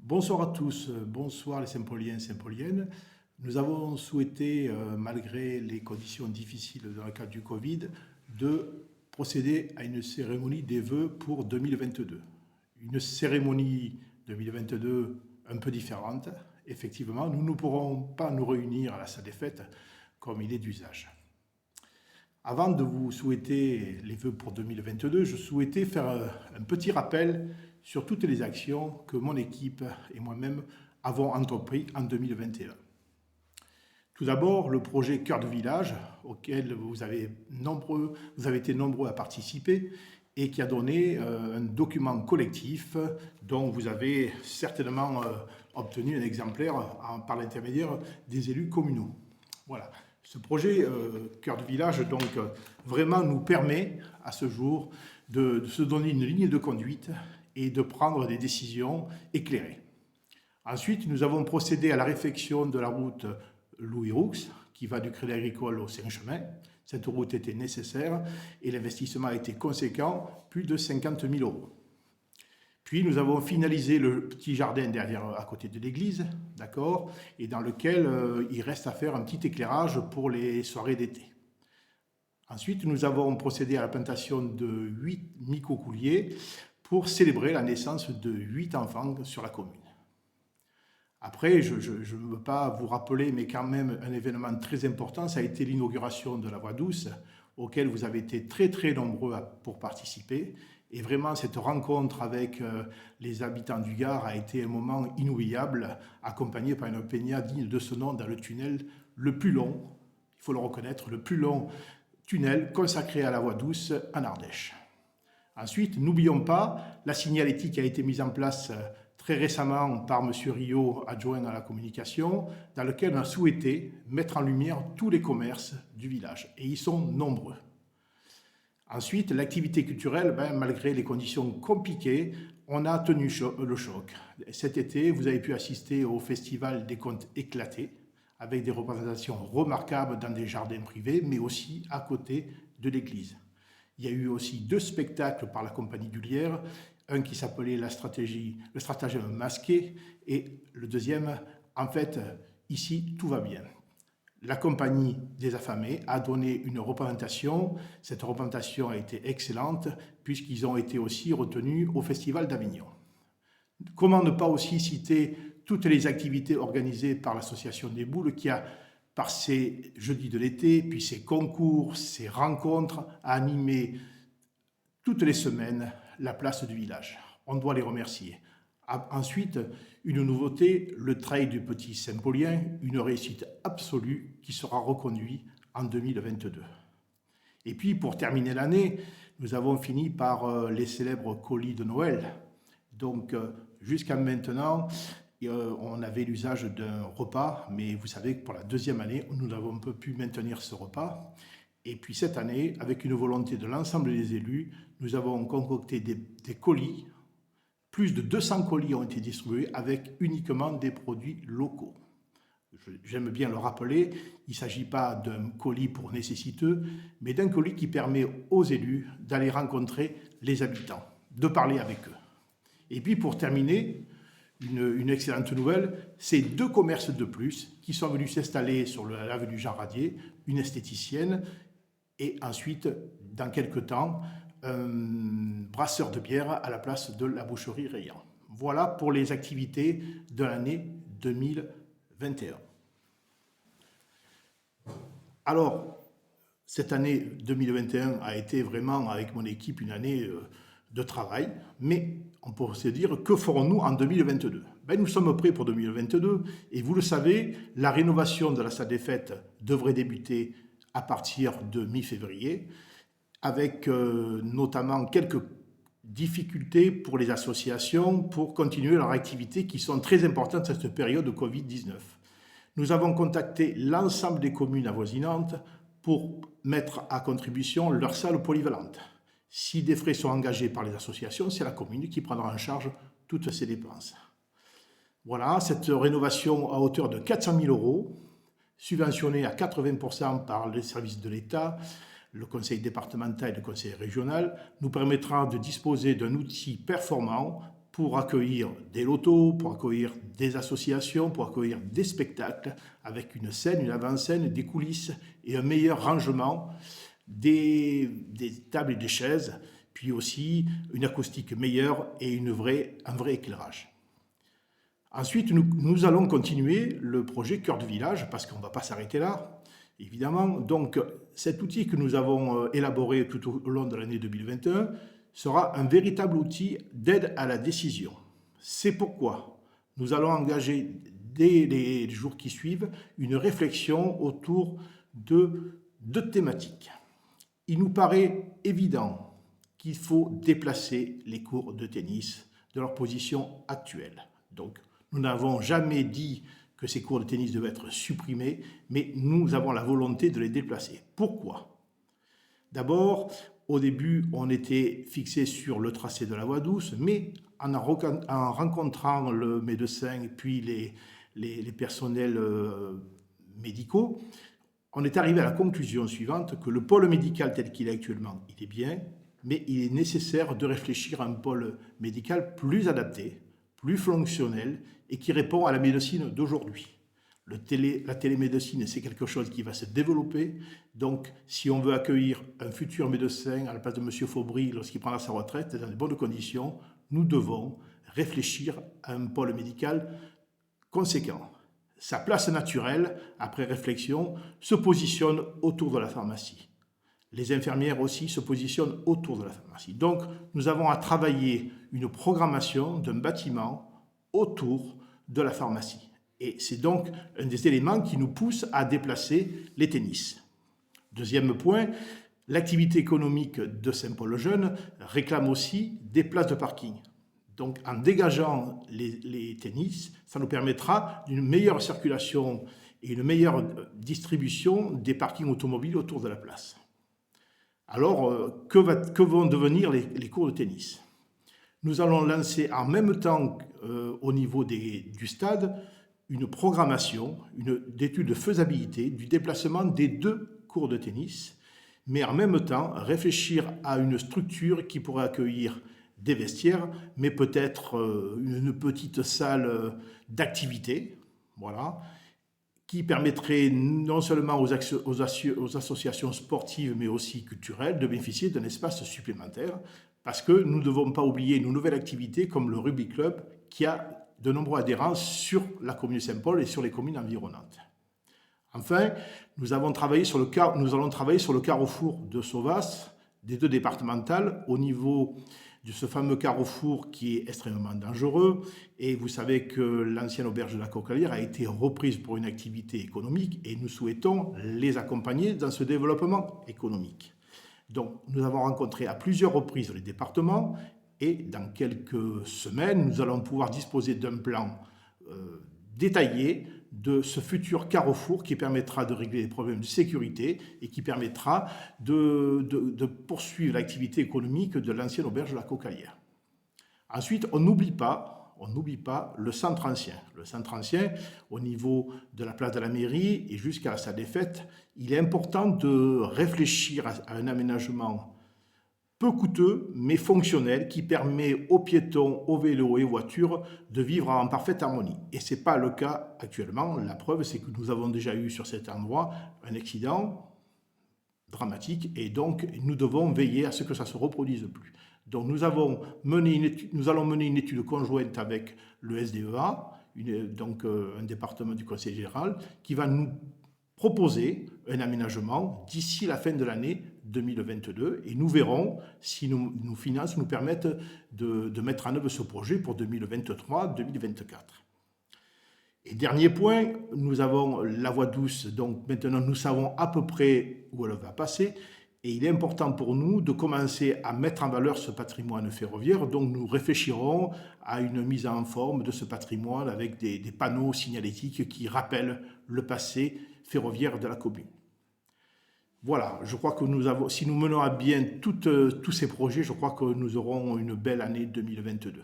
Bonsoir à tous, bonsoir les Saint-Pauliens, Saint-Pauliennes. Nous avons souhaité, malgré les conditions difficiles dans le cadre du Covid, de procéder à une cérémonie des vœux pour 2022. Une cérémonie 2022 un peu différente. Effectivement, nous ne pourrons pas nous réunir à la salle des fêtes comme il est d'usage. Avant de vous souhaiter les vœux pour 2022, je souhaitais faire un petit rappel sur toutes les actions que mon équipe et moi-même avons entrepris en 2021. Tout d'abord, le projet Cœur de village, auquel vous avez été nombreux à participer et qui a donné un document collectif dont vous avez certainement obtenu un exemplaire par l'intermédiaire des élus communaux. Voilà. Ce projet Cœur de village donc vraiment nous permet à ce jour de se donner une ligne de conduite et de prendre des décisions éclairées. Ensuite, nous avons procédé à la réfection de la route Louis-Roux, qui va du Crédit Agricole au Saint-Chemin. Cette route était nécessaire et l'investissement a été conséquent, plus de 50 000 euros. Puis nous avons finalisé le petit jardin derrière, à côté de l'église, d'accord, et dans lequel il reste à faire un petit éclairage pour les soirées d'été. Ensuite, nous avons procédé à la plantation de 8 micocouliers pour célébrer la naissance de 8 enfants sur la commune. Après, je ne veux pas vous rappeler, mais quand même un événement très important, ça a été l'inauguration de la voie douce, auquel vous avez été très nombreux pour participer. Et vraiment, cette rencontre avec les habitants du Gard a été un moment inoubliable, accompagné par une peña digne de ce nom dans le tunnel le plus long, il faut le reconnaître, le plus long tunnel consacré à la voie douce en Ardèche. Ensuite, n'oublions pas la signalétique qui a été mise en place très récemment par M. Rio, adjoint à la communication, dans lequel on a souhaité mettre en lumière tous les commerces du village. Et ils sont nombreux. Ensuite, l'activité culturelle, malgré les conditions compliquées, on a tenu le choc. Cet été, vous avez pu assister au Festival des Contes éclatés, avec des représentations remarquables dans des jardins privés, mais aussi à côté de l'église. Il y a eu aussi 2 spectacles par la compagnie du Lierre, un qui s'appelait le stratagème masqué, et le deuxième, en fait, ici, tout va bien. La compagnie des affamés a donné une représentation. Cette représentation a été excellente puisqu'ils ont été aussi retenus au Festival d'Avignon. Comment ne pas aussi citer toutes les activités organisées par l'Association des Boules qui a, par ses jeudis de l'été, puis ses concours, ses rencontres, a animé toutes les semaines la place du village. On doit les remercier. Ensuite, une nouveauté, le trail du Petit Saint-Paulien, une réussite absolue qui sera reconduit en 2022. Et puis, pour terminer l'année, nous avons fini par les célèbres colis de Noël. Donc, jusqu'à maintenant, on avait l'usage d'un repas, mais vous savez que pour la 2e année, nous n'avons pas pu maintenir ce repas. Et puis cette année, avec une volonté de l'ensemble des élus, nous avons concocté des colis. Plus de 200 colis ont été distribués avec uniquement des produits locaux. J'aime bien le rappeler, il ne s'agit pas d'un colis pour nécessiteux, mais d'un colis qui permet aux élus d'aller rencontrer les habitants, de parler avec eux. Et puis pour terminer, une excellente nouvelle, c'est 2 commerces de plus qui sont venus s'installer sur l'avenue Jean Radier, une esthéticienne et ensuite, dans quelques temps, un brasseur de bière à la place de la boucherie Rayan. Voilà pour les activités de l'année 2021. Alors, cette année 2021 a été vraiment, avec mon équipe, une année de travail, mais on peut se dire, que ferons-nous en 2022 ? Nous sommes prêts pour 2022, et vous le savez, la rénovation de la salle des fêtes devrait débuter à partir de mi-février, avec notamment quelques difficultés pour les associations pour continuer leur activité qui sont très importantes à cette période de Covid-19. Nous avons contacté l'ensemble des communes avoisinantes pour mettre à contribution leur salle polyvalente. Si des frais sont engagés par les associations, c'est la commune qui prendra en charge toutes ces dépenses. Voilà, cette rénovation à hauteur de 400 000 euros, subventionnée à 80% par les services de l'État, le conseil départemental et le conseil régional, nous permettra de disposer d'un outil performant pour accueillir des lotos, pour accueillir des associations, pour accueillir des spectacles, avec une scène, une avant-scène, des coulisses et un meilleur rangement des tables et des chaises, puis aussi une acoustique meilleure et un vrai éclairage. Ensuite, nous allons continuer le projet Cœur de Village, parce qu'on ne va pas s'arrêter là, évidemment. Donc, cet outil que nous avons élaboré tout au long de l'année 2021 sera un véritable outil d'aide à la décision. C'est pourquoi nous allons engager dès les jours qui suivent une réflexion autour de deux thématiques. Il nous paraît évident qu'il faut déplacer les cours de tennis de leur position actuelle. Donc, nous n'avons jamais dit que ces cours de tennis devaient être supprimés, mais nous avons la volonté de les déplacer. Pourquoi ? D'abord, au début, on était fixé sur le tracé de la voie douce, mais en rencontrant le médecin puis les personnels médicaux, on est arrivé à la conclusion suivante que le pôle médical tel qu'il est actuellement, il est bien, mais il est nécessaire de réfléchir à un pôle médical plus adapté, plus fonctionnel et qui répond à la médecine d'aujourd'hui. La télémédecine, c'est quelque chose qui va se développer. Donc, si on veut accueillir un futur médecin à la place de M. Faubry lorsqu'il prendra sa retraite dans de bonnes conditions, nous devons réfléchir à un pôle médical conséquent. Sa place naturelle, après réflexion, se positionne autour de la pharmacie. Les infirmières aussi se positionnent autour de la pharmacie. Donc, nous avons à travailler une programmation d'un bâtiment autour de la pharmacie. Et c'est donc un des éléments qui nous pousse à déplacer les tennis. Deuxième point, l'activité économique de Saint-Paul-le-Jeune réclame aussi des places de parking. Donc en dégageant les tennis, ça nous permettra d'une meilleure circulation et une meilleure distribution des parkings automobiles autour de la place. Alors, que vont devenir les cours de tennis ? Nous allons lancer en même temps au niveau du stade une programmation, d'étude de faisabilité du déplacement des deux cours de tennis, mais en même temps réfléchir à une structure qui pourrait accueillir des vestiaires, mais peut-être une petite salle d'activité, voilà, qui permettrait non seulement aux associations sportives, mais aussi culturelles, de bénéficier d'un espace supplémentaire, parce que nous ne devons pas oublier une nouvelle activité comme le Rugby Club, qui a de nombreux adhérents sur la commune de Saint-Paul et sur les communes environnantes. Enfin, nous allons travailler sur le carrefour de Sauvas, des deux départementales, au niveau de ce fameux carrefour qui est extrêmement dangereux. Et vous savez que l'ancienne auberge de la Cocalière a été reprise pour une activité économique et nous souhaitons les accompagner dans ce développement économique. Donc, nous avons rencontré à plusieurs reprises les départements et dans quelques semaines, nous allons pouvoir disposer d'un plan détaillé de ce futur carrefour qui permettra de régler les problèmes de sécurité et qui permettra de poursuivre l'activité économique de l'ancienne auberge de la Cocalière. Ensuite, on n'oublie pas le centre ancien. Le centre ancien, au niveau de la place de la mairie et jusqu'à la salle des fêtes, il est important de réfléchir à un aménagement peu coûteux mais fonctionnel qui permet aux piétons, aux vélos et aux voitures de vivre en parfaite harmonie. Et ce n'est pas le cas actuellement. La preuve, c'est que nous avons déjà eu sur cet endroit un accident dramatique et donc nous devons veiller à ce que ça ne se reproduise plus. Donc nous allons mener une étude conjointe avec le SDEA, un département du Conseil général, qui va nous proposer un aménagement d'ici la fin de l'année 2022 et nous verrons si nos finances nous permettent de mettre en œuvre ce projet pour 2023-2024. Et dernier point, nous avons la voie douce, donc maintenant nous savons à peu près où elle va passer et il est important pour nous de commencer à mettre en valeur ce patrimoine ferroviaire, donc nous réfléchirons à une mise en forme de ce patrimoine avec des panneaux signalétiques qui rappellent le passé ferroviaire de la commune. Voilà, je crois que si nous menons à bien tous ces projets, je crois que nous aurons une belle année 2022.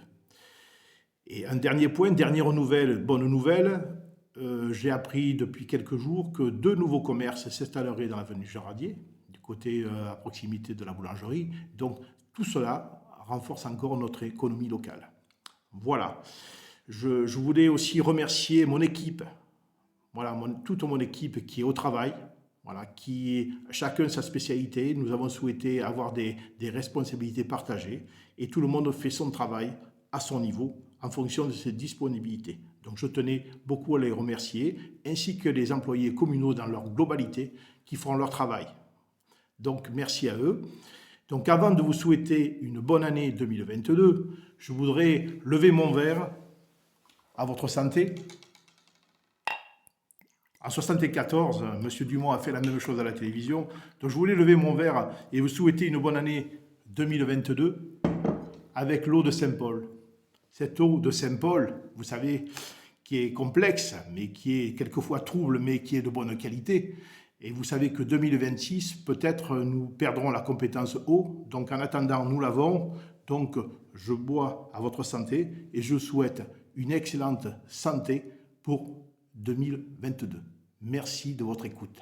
Et un dernier point, bonne nouvelle, j'ai appris depuis quelques jours que 2 nouveaux commerces s'installeraient dans l'avenue Jean Radier, du côté à proximité de la boulangerie. Donc tout cela renforce encore notre économie locale. Voilà. Je voulais aussi remercier mon équipe, voilà, toute mon équipe qui est au travail, voilà, qui est chacun sa spécialité. Nous avons souhaité avoir des responsabilités partagées et tout le monde fait son travail à son niveau en fonction de ses disponibilités. Donc je tenais beaucoup à les remercier, ainsi que les employés communaux dans leur globalité qui font leur travail. Donc merci à eux. Donc avant de vous souhaiter une bonne année 2022, je voudrais lever mon verre à votre santé. En 1974, M. Dumont a fait la même chose à la télévision. Donc je voulais lever mon verre et vous souhaiter une bonne année 2022 avec l'eau de Saint-Paul. Cette eau de Saint-Paul, vous savez, qui est complexe, mais qui est quelquefois trouble, mais qui est de bonne qualité. Et vous savez que 2026, peut-être nous perdrons la compétence eau. Donc en attendant, nous l'avons. Donc je bois à votre santé et je souhaite une excellente santé pour 2022. Merci de votre écoute.